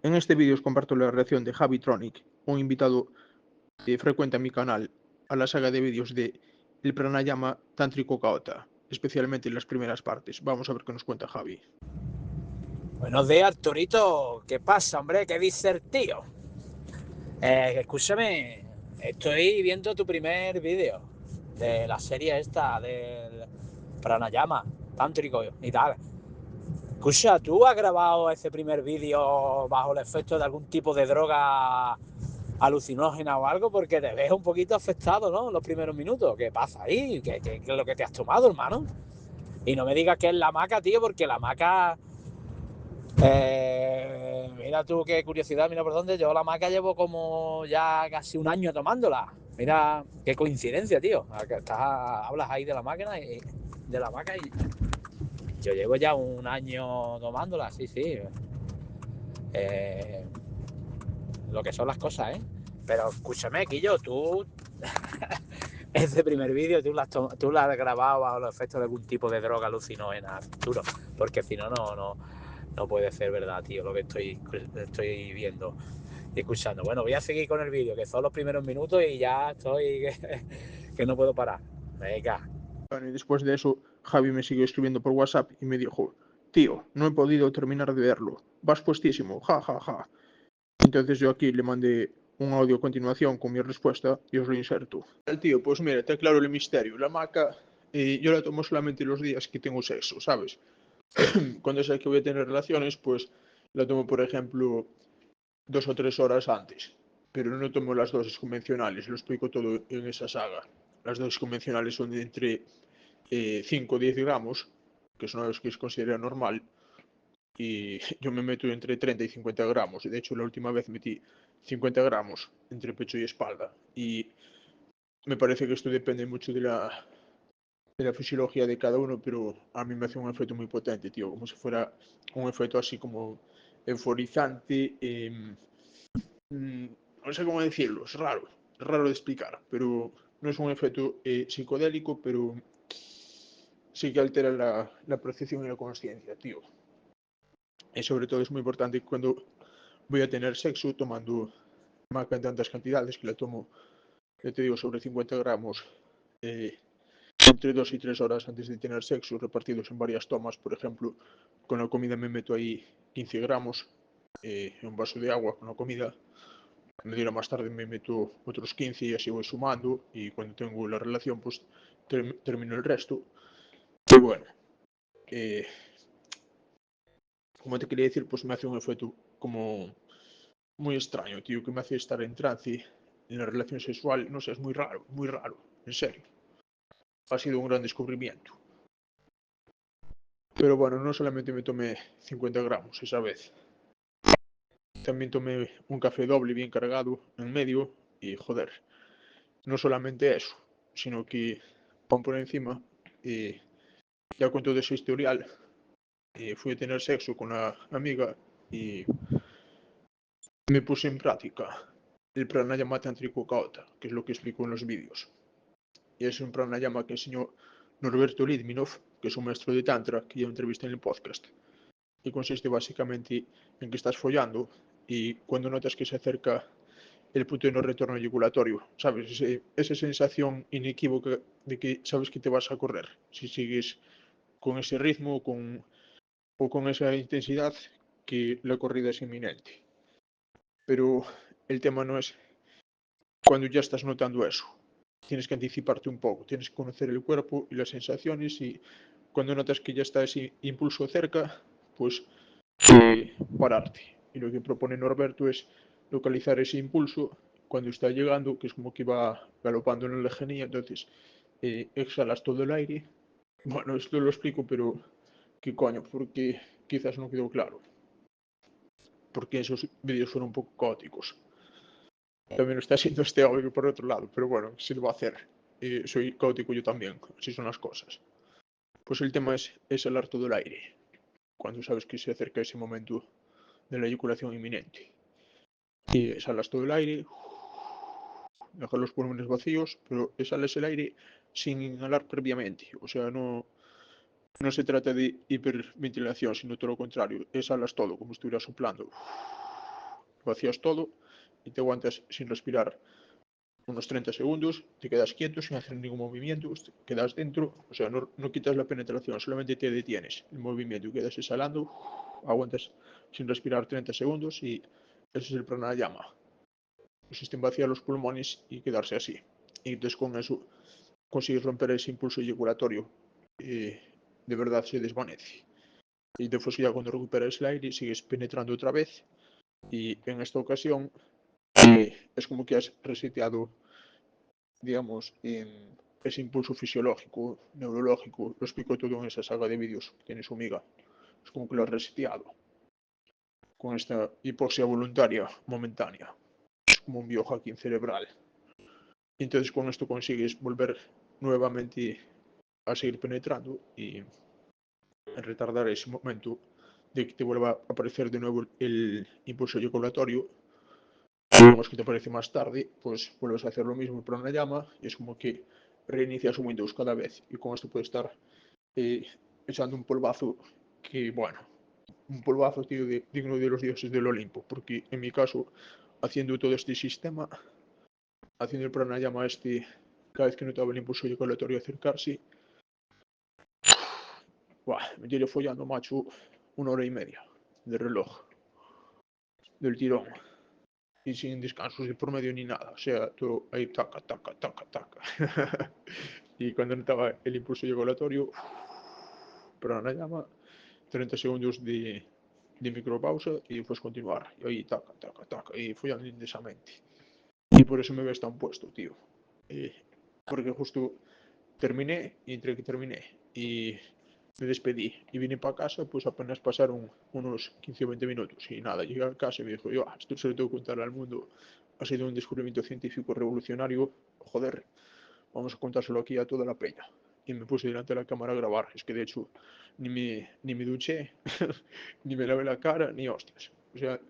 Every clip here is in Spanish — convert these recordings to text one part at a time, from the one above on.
En este vídeo os comparto la reacción de Javi Tronic, un invitado frecuente a mi canal, a la saga de vídeos de El Pranayama Tántrico Kaota, especialmente en las primeras partes. Vamos a ver qué nos cuenta Javi. Buenos días, Arturito. ¿Qué pasa, hombre? ¿Qué dice el tío? Escúchame, estoy viendo tu primer vídeo de la serie esta del Pranayama Tántrico y tal. Escucha, ¿tú has grabado ese primer vídeo bajo el efecto de algún tipo de droga alucinógena o algo? Porque te ves un poquito afectado, ¿no? En los primeros minutos. ¿Qué pasa ahí? ¿Qué es lo que te has tomado, hermano? Y no me digas que es la maca, tío, porque la maca... mira tú qué curiosidad, mira por dónde. Yo la maca llevo como ya casi un año tomándola. Mira qué coincidencia, tío. Hablas ahí de la máquina y de la maca y yo llevo ya un año tomándola, sí, sí. Lo que son las cosas, ¿eh? Pero escúchame, Quillo, tú ese primer vídeo tú lo has grabado a los efectos de algún tipo de droga alucinógena, Arturo, porque si no, no puede ser verdad, tío, lo que estoy viendo y escuchando. Bueno, voy a seguir con el vídeo, que son los primeros minutos y ya estoy que no puedo parar. Venga. Bueno, y después de eso, Javi me siguió escribiendo por WhatsApp y me dijo: tío, no he podido terminar de verlo. Vas puestísimo, ja, ja, ja. Entonces yo aquí le mandé un audio a continuación con mi respuesta y os lo inserto. El tío, pues mira, te aclaro el misterio. La maca yo la tomo solamente los días que tengo sexo, ¿sabes? Cuando sé que voy a tener relaciones, pues la tomo, por ejemplo, 2 o 3 horas antes. Pero no tomo las dosis convencionales, lo explico todo en esa saga. Las dosis convencionales son de entre 5 o 10 gramos, que son los que se considera normal, y yo me meto entre 30 y 50 gramos. De hecho, la última vez metí 50 gramos entre pecho y espalda. Y me parece que esto depende mucho de la fisiología de cada uno, pero a mí me hace un efecto muy potente, tío, como si fuera un efecto así como euforizante. No sé cómo decirlo, es raro de explicar, pero no es un efecto psicodélico, pero sí que altera la percepción y la conciencia, tío. Y sobre todo es muy importante cuando voy a tener sexo tomando maca en tantas cantidades, que la tomo, ya te digo, sobre 50 gramos entre 2 y 3 horas antes de tener sexo, repartidos en varias tomas. Por ejemplo, con la comida me meto ahí 15 gramos en un vaso de agua con la comida. Cuando diera más tarde me meto otros 15 y así voy sumando. Y cuando tengo la relación, pues termino el resto. Y bueno, eh, como te quería decir, pues me hace un efecto como muy extraño, tío, que me hace estar en trance en la relación sexual. No sé, es muy raro, en serio. Ha sido un gran descubrimiento. Pero bueno, no solamente me tomé 50 gramos esa vez. También tomé un café doble bien cargado en medio y joder, no solamente eso, sino que pon por encima, ya con todo ese historial, fui a tener sexo con la amiga y me puse en práctica el pranayama tántrico Kaota, que es lo que explico en los vídeos. Y es un pranayama que enseñó Norberto Lidminov, que es un maestro de tantra que ya entrevisté en el podcast. Y consiste básicamente en que estás follando y cuando notas que se acerca el punto de no retorno eyaculatorio, ¿sabes? Esa sensación inequívoca de que sabes que te vas a correr si sigues con ese ritmo o con esa intensidad, que la corrida es inminente. Pero el tema no es cuando ya estás notando eso. Tienes que anticiparte un poco, tienes que conocer el cuerpo y las sensaciones, y cuando notas que ya está ese impulso cerca, pues pararte. Y lo que propone Norberto es localizar ese impulso cuando está llegando, que es como que va galopando en la lejanía. Entonces exhalas todo el aire. Bueno, esto lo explico, pero qué coño, porque quizás no quedó claro, porque esos vídeos fueron un poco caóticos. También lo está siendo este audio por otro lado, pero bueno, ¿qué se lo va a hacer? Soy caótico yo también, así son las cosas. Pues el tema es exhalar todo el aire, cuando sabes que se acerca ese momento de la eyaculación inminente. Y exhalas todo el aire, dejas los pulmones vacíos, pero exhalas el aire sin inhalar previamente. O sea, no se trata de hiperventilación, sino todo lo contrario. Exhalas todo, como si estuvieras soplando. lo vacías todo y te aguantas sin respirar unos 30 segundos, te quedas quieto sin hacer ningún movimiento, te quedas dentro, o sea, no quitas la penetración, solamente te detienes el movimiento y quedas exhalando, aguantas sin respirar 30 segundos y ese es el pranayama. Consiste en vaciar los pulmones y quedarse así. Y entonces con eso consigues romper ese impulso eyaculatorio y de verdad se desvanece. Y después ya cuando recuperas el aire sigues penetrando otra vez y en esta ocasión es como que has reseteado, digamos, ese impulso fisiológico, neurológico. Lo explico todo en esa saga de vídeos que tiene su amiga. Es como que lo has reseteado con esta hipoxia voluntaria momentánea. Es como un biohacking cerebral. Y entonces con esto consigues volver nuevamente a seguir penetrando y retardar ese momento de que te vuelva a aparecer de nuevo el impulso eyaculatorio. Digamos que te aparece más tarde, pues vuelves a hacer lo mismo, el pranayama, y es como que reinicias un Windows cada vez. Y con esto puedes estar echando un polvazo que, bueno, un polvazo, tío, digno de los dioses del Olimpo. Porque en mi caso, haciendo todo este sistema, haciendo el pranayama este, cada vez que notaba el impulso eyaculatorio acercarse, me tiré follando, macho, 1 hora y media de reloj, del tirón. Y sin descansos de por medio ni nada, o sea, todo ahí taca, taca, taca, taca. Y cuando notaba el impulso eyaculatorio, pranayama, 30 segundos de micropausa y después continuar. Y ahí taca, taca, taca, y follando intensamente. Y por eso me ves tan puesto, tío. Porque justo terminé y entre que terminé y me despedí y vine para casa, pues apenas pasaron unos 15 o 20 minutos y nada, llegué a casa y me dijo, yo, esto se lo tengo que contar al mundo, ha sido un descubrimiento científico revolucionario, joder, vamos a contárselo aquí a toda la peña. Y me puse delante de la cámara a grabar, es que de hecho ni me duché, ni me lavé la cara, ni hostias. O sea,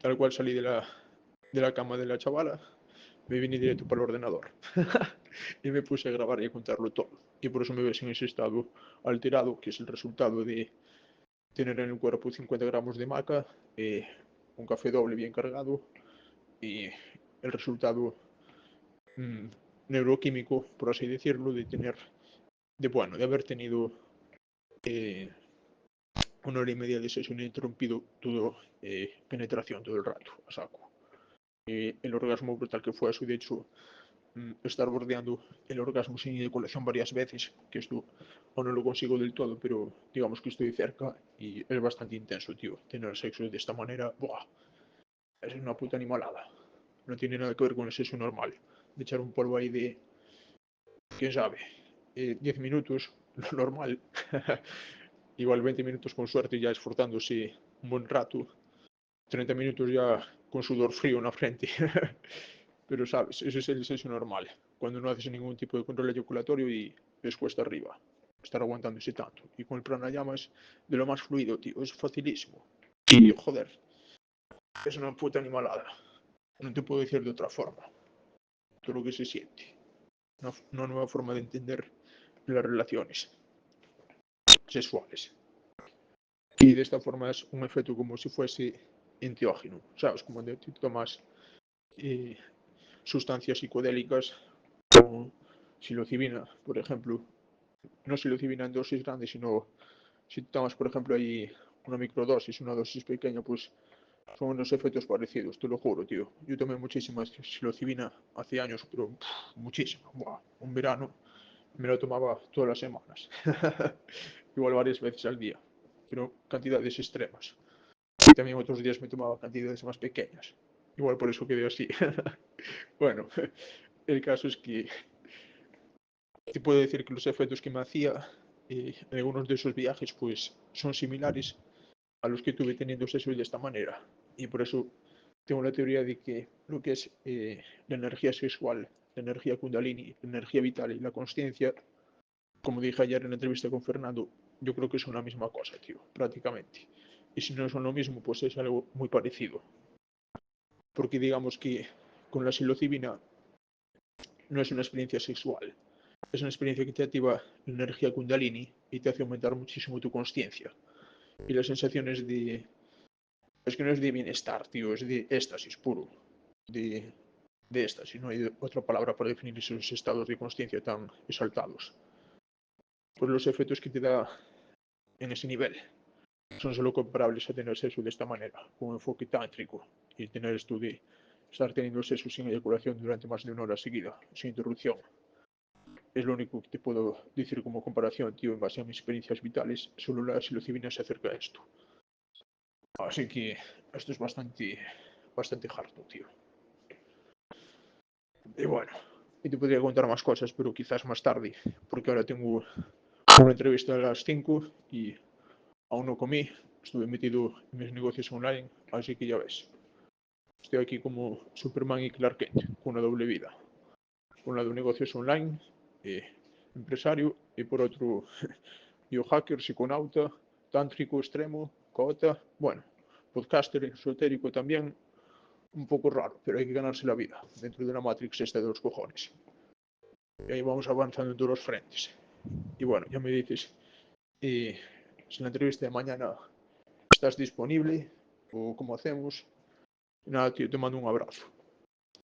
tal cual salí de la cama de la chavala, me vine directo para el ordenador y me puse a grabar y a contarlo todo. Y por eso me ves en ese estado alterado, que es el resultado de tener en el cuerpo 50 gramos de maca, un café doble bien cargado y el resultado mm, neuroquímico, por así decirlo, de haber tenido 1 hora y media de sesión interrumpido todo penetración todo el rato, a saco. El orgasmo brutal que fue eso, y de hecho estar bordeando el orgasmo sin eyaculación varias veces, que esto aún no lo consigo del todo, pero digamos que estoy cerca y es bastante intenso, tío. Tener sexo de esta manera, ¡buah! Es una puta animalada. No tiene nada que ver con el sexo normal. De echar un polvo ahí de, quién sabe, 10 minutos, lo normal. Igual 20 minutos con suerte ya esforzándose un buen rato. 30 minutos ya con sudor frío en la frente. Pero sabes, ese es el sexo normal, cuando no haces ningún tipo de control eyaculatorio y ves cuesta arriba, estar aguantándose tanto. Y con el pranayama es de lo más fluido, tío, es facilísimo. Y joder, es una puta animalada. No te puedo decir de otra forma. Todo lo que se siente. Una nueva forma de entender las relaciones sexuales. Y de esta forma es un efecto como si fuese enteógeno, ¿sabes? Como de te tomas sustancias psicodélicas como psilocibina, por ejemplo. No psilocibina en dosis grandes, sino si tomas, por ejemplo, ahí una microdosis, una dosis pequeña, pues son unos efectos parecidos, te lo juro, tío. Yo tomé muchísima psilocibina hace años, pero muchísima. Buah, un verano me lo tomaba todas las semanas. Igual varias veces al día, pero cantidades extremas. Y también otros días me tomaba cantidades más pequeñas. Igual por eso quedé así. Bueno, el caso es que te puedo decir que los efectos que me hacía en algunos de esos viajes pues son similares a los que tuve teniendo sexo de esta manera. Y por eso tengo la teoría de que lo que es la energía sexual, la energía kundalini, la energía vital y la consciencia, como dije ayer en la entrevista con Fernando, yo creo que son la misma cosa, tío, prácticamente. Y si no son lo mismo, pues es algo muy parecido. Porque digamos que con la psilocibina no es una experiencia sexual, es una experiencia que te activa la energía kundalini y te hace aumentar muchísimo tu consciencia. Y las sensaciones de Es que no es de bienestar, tío, es de éxtasis puro. De, de éxtasis, no hay otra palabra para definir esos estados de consciencia tan exaltados. Pues los efectos que te da en ese nivel son solo comparables a tener sexo de esta manera, con un enfoque tántrico, y tener esto de estar teniendo sexo sin eyaculación durante más de 1 hora seguida, sin interrupción. Es lo único que te puedo decir como comparación, tío, en base a mis experiencias vitales, solo la psilocibina se acerca a esto. Así que esto es bastante harto, tío. Y bueno, y te podría contar más cosas, pero quizás más tarde, porque ahora tengo una entrevista a las 5 y aún no comí, estuve metido en mis negocios online, así que ya ves. Estoy aquí como Superman y Clark Kent, con una doble vida. Por un lado negocios online, empresario, y por otro biohacker, psiconauta, tántrico extremo, cota, bueno, podcaster esotérico también, un poco raro, pero hay que ganarse la vida dentro de la Matrix esta de los cojones. Y ahí vamos avanzando en todos los frentes. Y bueno, ya me dices si en la entrevista de mañana estás disponible o cómo hacemos. Nada, tío, te mando un abrazo.